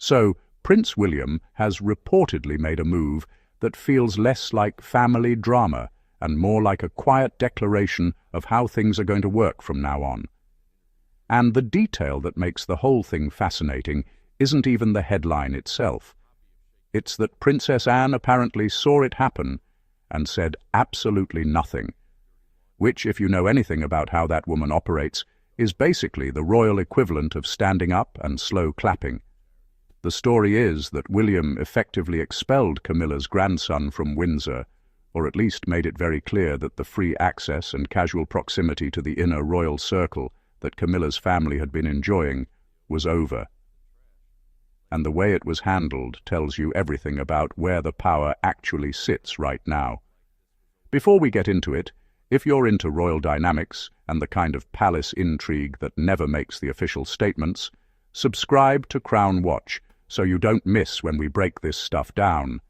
So, Prince William has reportedly made a move that feels less like family drama and more like a quiet declaration of how things are going to work from now on. And the detail that makes the whole thing fascinating isn't even the headline itself. It's that Princess Anne apparently saw it happen and said absolutely nothing, which, if you know anything about how that woman operates, is basically the royal equivalent of standing up and slow clapping. The story is that William effectively expelled Camilla's grandson from Windsor, or at least made it very clear that the free access and casual proximity to the inner royal circle that Camilla's family had been enjoying was over. And the way it was handled tells you everything about where the power actually sits right now. Before we get into it, if you're into royal dynamics and the kind of palace intrigue that never makes the official statements, subscribe to Crown Watch so you don't miss when we break this stuff down.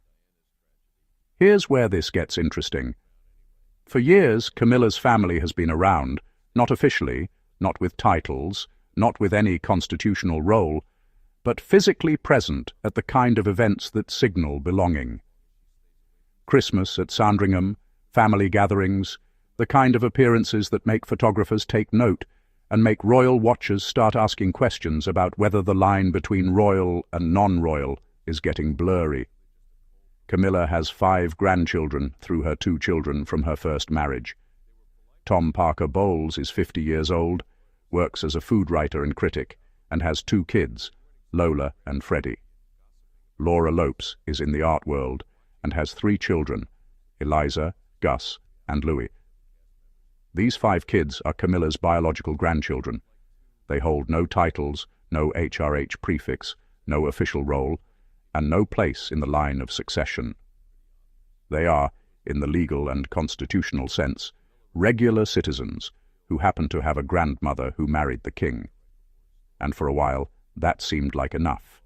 Here's where this gets interesting. For years, Camilla's family has been around, not officially, not with titles, not with any constitutional role, but physically present at the kind of events that signal belonging. Christmas at Sandringham, family gatherings, the kind of appearances that make photographers take note and make royal watchers start asking questions about whether the line between royal and non-royal is getting blurry. Camilla has 5 grandchildren through her 2 children from her first marriage. Tom Parker Bowles is 50 years old, works as a food writer and critic, and has 2 kids, Lola and Freddie. Laura Lopes is in the art world and has 3 children, Eliza, Gus, and Louis. These 5 kids are Camilla's biological grandchildren. They hold no titles, no HRH prefix, no official role, and no place in the line of succession. They are, in the legal and constitutional sense, regular citizens who happen to have a grandmother who married the king. And for a while, that seemed like enough.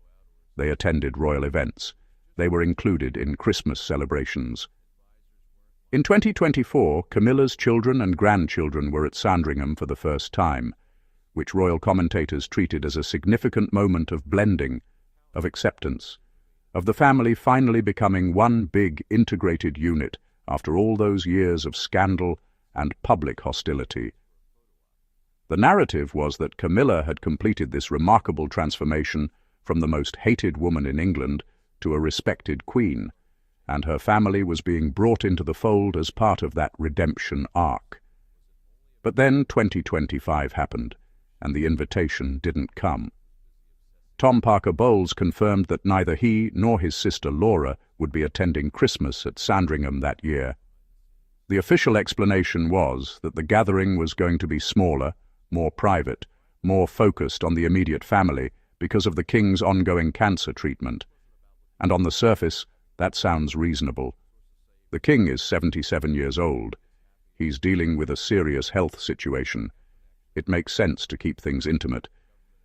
They attended royal events. They were included in Christmas celebrations. In 2024, Camilla's children and grandchildren were at Sandringham for the first time, which royal commentators treated as a significant moment of blending, of acceptance, of the family finally becoming one big integrated unit after all those years of scandal and public hostility. The narrative was that Camilla had completed this remarkable transformation from the most hated woman in England to a respected queen, and her family was being brought into the fold as part of that redemption arc. But then 2025 happened, and the invitation didn't come. Tom Parker Bowles confirmed that neither he nor his sister Laura would be attending Christmas at Sandringham that year. The official explanation was that the gathering was going to be smaller, more private, more focused on the immediate family because of the king's ongoing cancer treatment. And on the surface, that sounds reasonable. The king is 77 years old. He's dealing with a serious health situation. It makes sense to keep things intimate.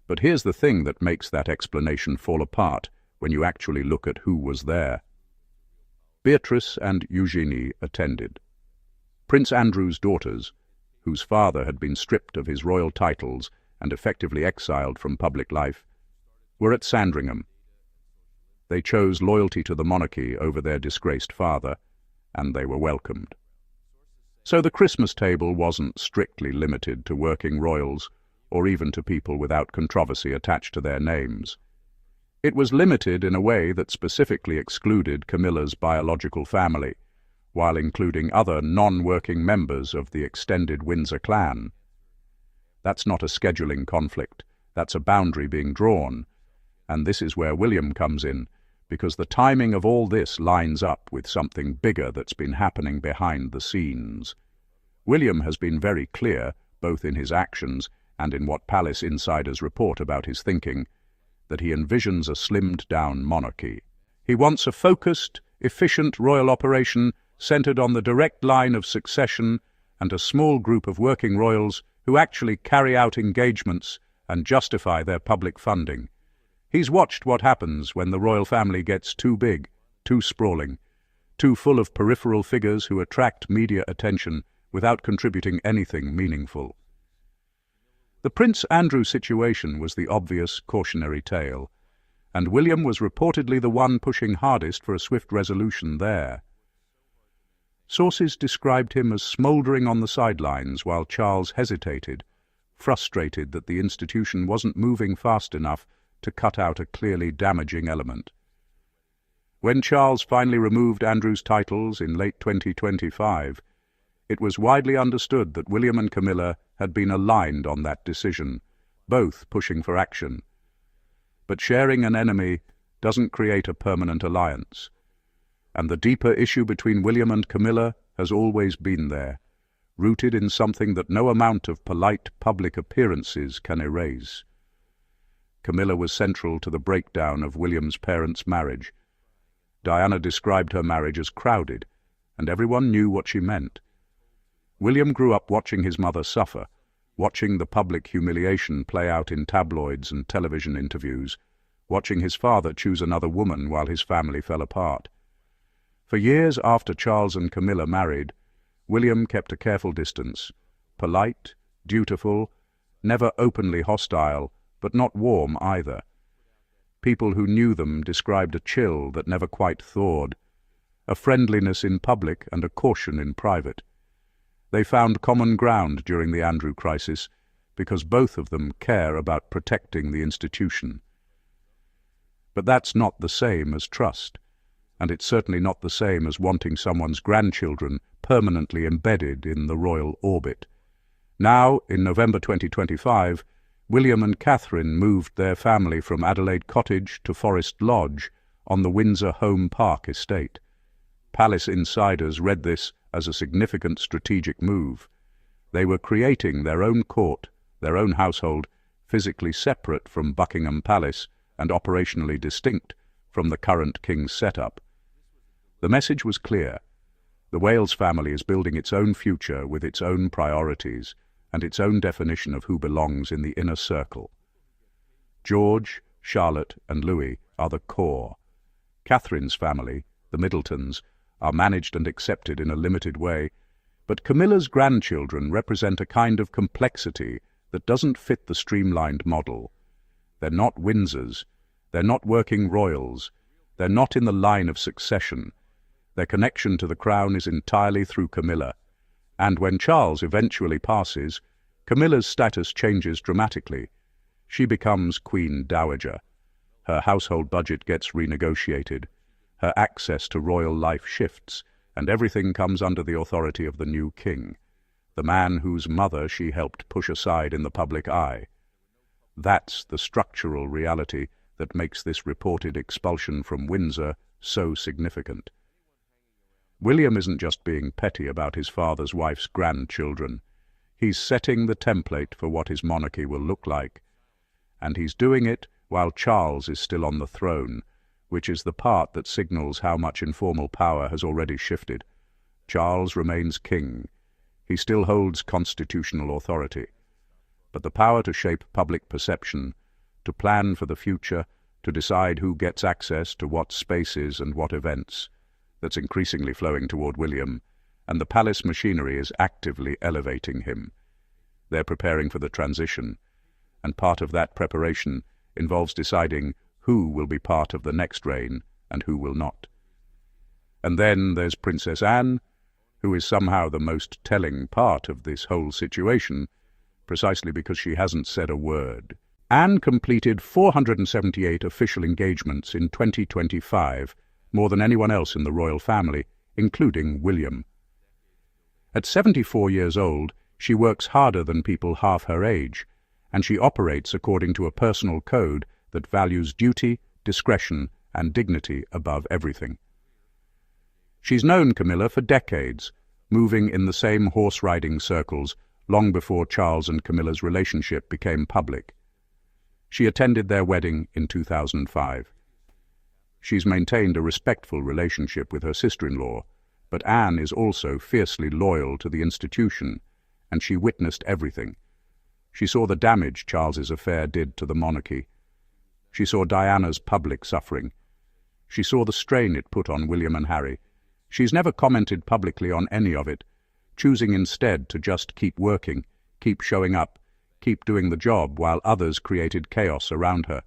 But here's the thing that makes that explanation fall apart when you actually look at who was there. Beatrice and Eugenie attended. Prince Andrew's daughters, whose father had been stripped of his royal titles and effectively exiled from public life, were at Sandringham. They chose loyalty to the monarchy over their disgraced father, and they were welcomed. So the Christmas table wasn't strictly limited to working royals or even to people without controversy attached to their names. It was limited in a way that specifically excluded Camilla's biological family, while including other non-working members of the extended Windsor clan. That's not a scheduling conflict, that's a boundary being drawn, and this is where William comes in, because the timing of all this lines up with something bigger that's been happening behind the scenes. William has been very clear, both in his actions and in what palace insiders report about his thinking, that he envisions a slimmed-down monarchy. He wants a focused, efficient royal operation centered on the direct line of succession and a small group of working royals who actually carry out engagements and justify their public funding. He's watched what happens when the royal family gets too big, too sprawling, too full of peripheral figures who attract media attention without contributing anything meaningful. The Prince Andrew situation was the obvious cautionary tale, and William was reportedly the one pushing hardest for a swift resolution there. Sources described him as smouldering on the sidelines while Charles hesitated, frustrated that the institution wasn't moving fast enough to cut out a clearly damaging element. When Charles finally removed Andrew's titles in late 2025, it was widely understood that William and Camilla had been aligned on that decision, both pushing for action. But sharing an enemy doesn't create a permanent alliance, and the deeper issue between William and Camilla has always been there, rooted in something that no amount of polite public appearances can erase. Camilla was central to the breakdown of William's parents' marriage. Diana described her marriage as crowded, and everyone knew what she meant. William grew up watching his mother suffer, watching the public humiliation play out in tabloids and television interviews, watching his father choose another woman while his family fell apart. For years after Charles and Camilla married, William kept a careful distance, polite, dutiful, never openly hostile, but not warm either. People who knew them described a chill that never quite thawed, a friendliness in public and a caution in private. They found common ground during the Andrew crisis because both of them care about protecting the institution. But that's not the same as trust, and it's certainly not the same as wanting someone's grandchildren permanently embedded in the royal orbit. Now, in November 2025, William and Catherine moved their family from Adelaide Cottage to Forest Lodge on the Windsor Home Park estate. Palace insiders read this as a significant strategic move. They were creating their own court, their own household, physically separate from Buckingham Palace and operationally distinct from the current king's setup. The message was clear. The Wales family is building its own future with its own priorities and its own definition of who belongs in the inner circle. George, Charlotte, and Louis are the core. Catherine's family, the Middletons, are managed and accepted in a limited way, but Camilla's grandchildren represent a kind of complexity that doesn't fit the streamlined model. They're not Windsors, they're not working royals, they're not in the line of succession. Their connection to the crown is entirely through Camilla, and when Charles eventually passes, Camilla's status changes dramatically. She becomes Queen Dowager. Her household budget gets renegotiated. Her access to royal life shifts, and everything comes under the authority of the new king, the man whose mother she helped push aside in the public eye. That's the structural reality that makes this reported expulsion from Windsor so significant. William isn't just being petty about his father's wife's grandchildren. He's setting the template for what his monarchy will look like. And he's doing it while Charles is still on the throne, which is the part that signals how much informal power has already shifted. Charles remains king. He still holds constitutional authority. But the power to shape public perception, to plan for the future, to decide who gets access to what spaces and what events, that's increasingly flowing toward William, and the palace machinery is actively elevating him. They're preparing for the transition, and part of that preparation involves deciding who will be part of the next reign and who will not. And then there's Princess Anne, who is somehow the most telling part of this whole situation, precisely because she hasn't said a word. Anne completed 478 official engagements in 2025, more than anyone else in the royal family, including William. At 74 years old, she works harder than people half her age, and she operates according to a personal code that values duty, discretion, and dignity above everything. She's known Camilla for decades, moving in the same horse-riding circles long before Charles and Camilla's relationship became public. She attended their wedding in 2005. She's maintained a respectful relationship with her sister-in-law, but Anne is also fiercely loyal to the institution, and she witnessed everything. She saw the damage Charles's affair did to the monarchy. She saw Diana's public suffering. She saw the strain it put on William and Harry. She's never commented publicly on any of it, choosing instead to just keep working, keep showing up, keep doing the job while others created chaos around her.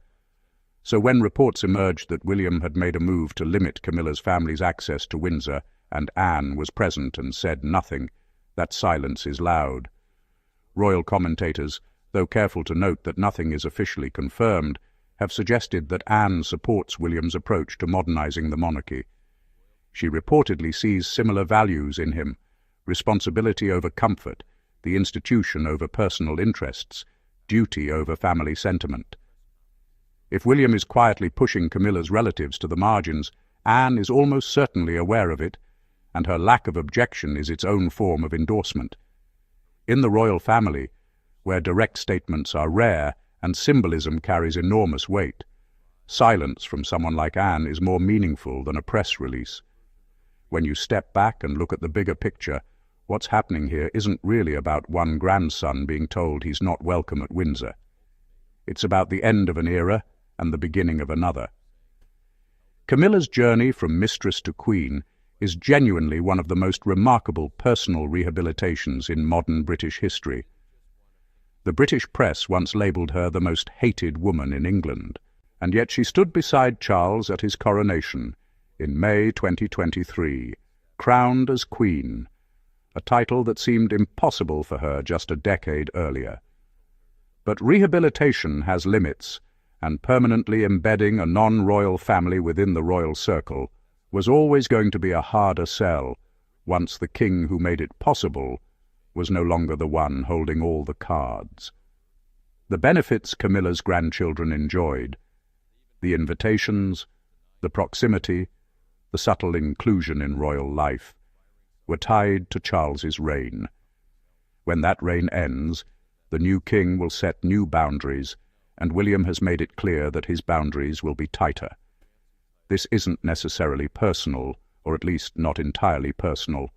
So when reports emerged that William had made a move to limit Camilla's family's access to Windsor, and Anne was present and said nothing, that silence is loud. Royal commentators, though careful to note that nothing is officially confirmed, have suggested that Anne supports William's approach to modernizing the monarchy. She reportedly sees similar values in him: responsibility over comfort, the institution over personal interests, duty over family sentiment. If William is quietly pushing Camilla's relatives to the margins, Anne is almost certainly aware of it, and her lack of objection is its own form of endorsement. In the royal family, where direct statements are rare and symbolism carries enormous weight, silence from someone like Anne is more meaningful than a press release. When you step back and look at the bigger picture, what's happening here isn't really about one grandson being told he's not welcome at Windsor. It's about the end of an era and the beginning of another. Camilla's journey from mistress to queen is genuinely one of the most remarkable personal rehabilitations in modern British history. The British press once labelled her the most hated woman in England, and yet she stood beside Charles at his coronation in May 2023, crowned as Queen, a title that seemed impossible for her just a decade earlier. But rehabilitation has limits, and permanently embedding a non-royal family within the royal circle was always going to be a harder sell once the king who made it possible was no longer the one holding all the cards. The benefits Camilla's grandchildren enjoyed, the invitations, the proximity, the subtle inclusion in royal life, were tied to Charles's reign. When that reign ends, the new king will set new boundaries, and William has made it clear that his boundaries will be tighter. This isn't necessarily personal, or at least not entirely personal.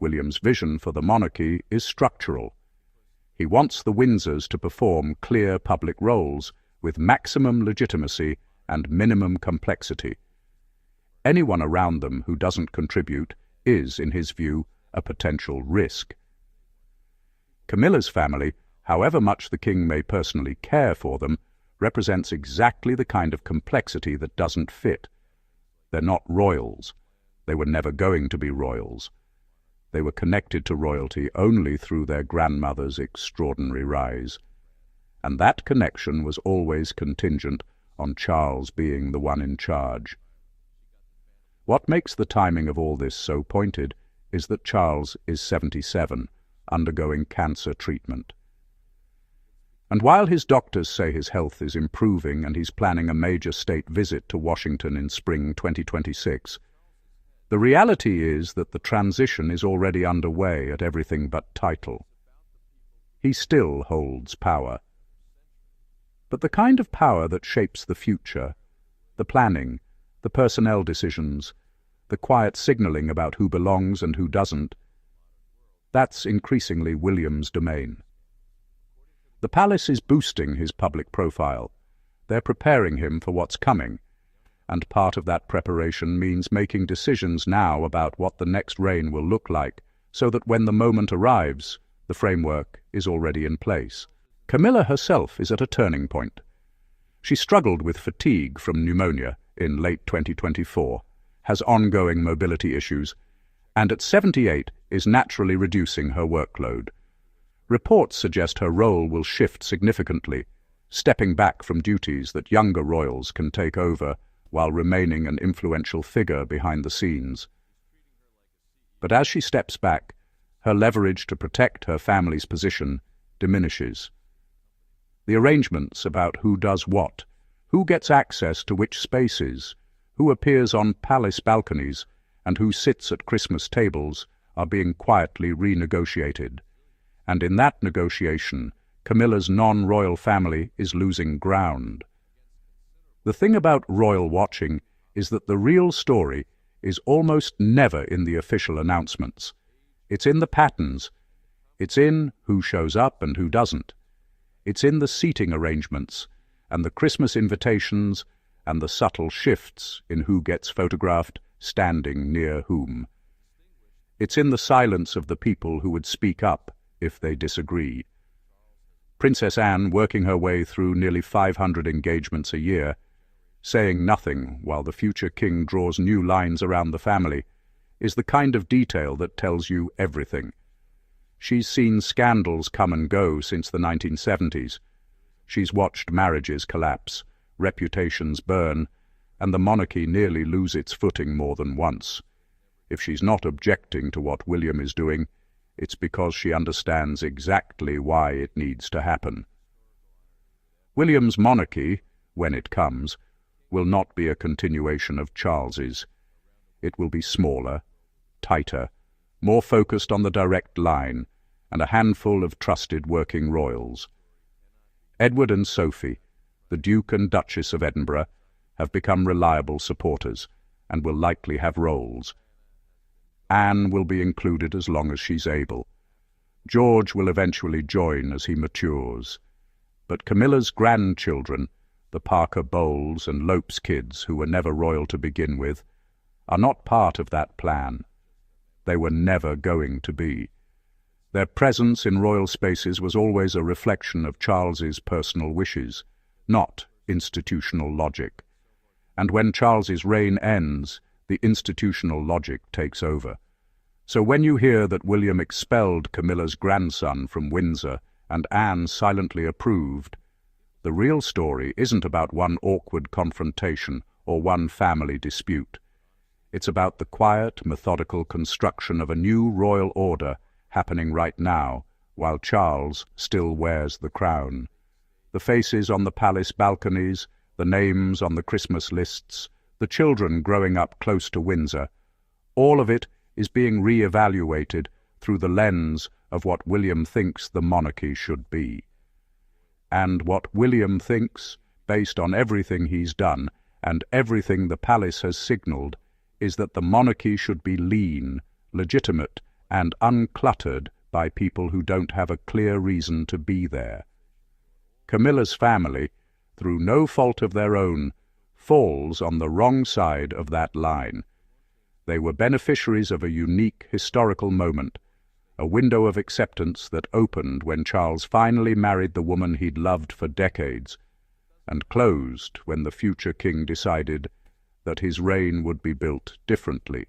William's vision for the monarchy is structural. He wants the Windsors to perform clear public roles with maximum legitimacy and minimum complexity. Anyone around them who doesn't contribute is, in his view, a potential risk. Camilla's family, however much the king may personally care for them, represents exactly the kind of complexity that doesn't fit. They're not royals. They were never going to be royals. They were connected to royalty only through their grandmother's extraordinary rise. And that connection was always contingent on Charles being the one in charge. What makes the timing of all this so pointed is that Charles is 77, undergoing cancer treatment. And while his doctors say his health is improving and he's planning a major state visit to Washington in spring 2026, the reality is that the transition is already underway at everything but title. He still holds power. But the kind of power that shapes the future, the planning, the personnel decisions, the quiet signaling about who belongs and who doesn't, that's increasingly William's domain. The palace is boosting his public profile. They're preparing him for what's coming, and part of that preparation means making decisions now about what the next reign will look like, so that when the moment arrives, the framework is already in place. Camilla herself is at a turning point. She struggled with fatigue from pneumonia in late 2024, has ongoing mobility issues, and at 78 is naturally reducing her workload. Reports suggest her role will shift significantly, stepping back from duties that younger royals can take over while remaining an influential figure behind the scenes. But as she steps back, her leverage to protect her family's position diminishes. The arrangements about who does what, who gets access to which spaces, who appears on palace balconies, and who sits at Christmas tables are being quietly renegotiated. And in that negotiation, Camilla's non-royal family is losing ground. The thing about royal watching is that the real story is almost never in the official announcements. It's in the patterns. It's in who shows up and who doesn't. It's in the seating arrangements and the Christmas invitations and the subtle shifts in who gets photographed standing near whom. It's in the silence of the people who would speak up if they disagree. Princess Anne, working her way through nearly 500 engagements a year, saying nothing while the future king draws new lines around the family, is the kind of detail that tells you everything. She's seen scandals come and go since the 1970s. She's watched marriages collapse, reputations burn, and the monarchy nearly lose its footing more than once. If she's not objecting to what William is doing, it's because she understands exactly why it needs to happen. William's monarchy, when it comes, will not be a continuation of Charles's. It will be smaller, tighter, more focused on the direct line, and a handful of trusted working royals. Edward and Sophie, the Duke and Duchess of Edinburgh, have become reliable supporters and will likely have roles. Anne will be included as long as she's able. George will eventually join as he matures. But Camilla's grandchildren, the Parker Bowles and Lopes kids, who were never royal to begin with, are not part of that plan. They were never going to be. Their presence in royal spaces was always a reflection of Charles's personal wishes, not institutional logic. And when Charles's reign ends, the institutional logic takes over. So when you hear that William expelled Camilla's grandson from Windsor and Anne silently approved, the real story isn't about one awkward confrontation or one family dispute. It's about the quiet, methodical construction of a new royal order happening right now, while Charles still wears the crown. The faces on the palace balconies, the names on the Christmas lists, the children growing up close to Windsor, all of it is being re-evaluated through the lens of what William thinks the monarchy should be. And what William thinks, based on everything he's done and everything the palace has signalled, is that the monarchy should be lean, legitimate, and uncluttered by people who don't have a clear reason to be there. Camilla's family, through no fault of their own, falls on the wrong side of that line. They were beneficiaries of a unique historical moment, a window of acceptance that opened when Charles finally married the woman he'd loved for decades, and closed when the future king decided that his reign would be built differently.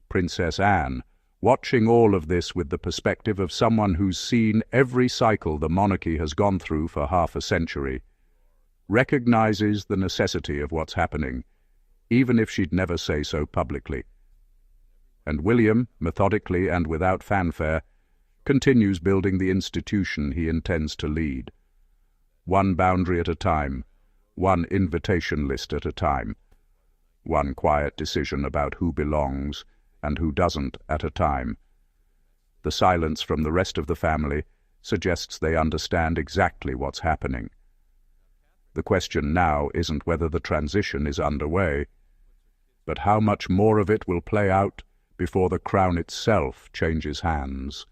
Princess Anne, watching all of this with the perspective of someone who's seen every cycle the monarchy has gone through for half a century, recognizes the necessity of what's happening, even if she'd never say so publicly. And William, methodically and without fanfare, continues building the institution he intends to lead. One boundary at a time, one invitation list at a time, one quiet decision about who belongs and who doesn't at a time. The silence from the rest of the family suggests they understand exactly what's happening. The question now isn't whether the transition is underway, but how much more of it will play out before the crown itself changes hands.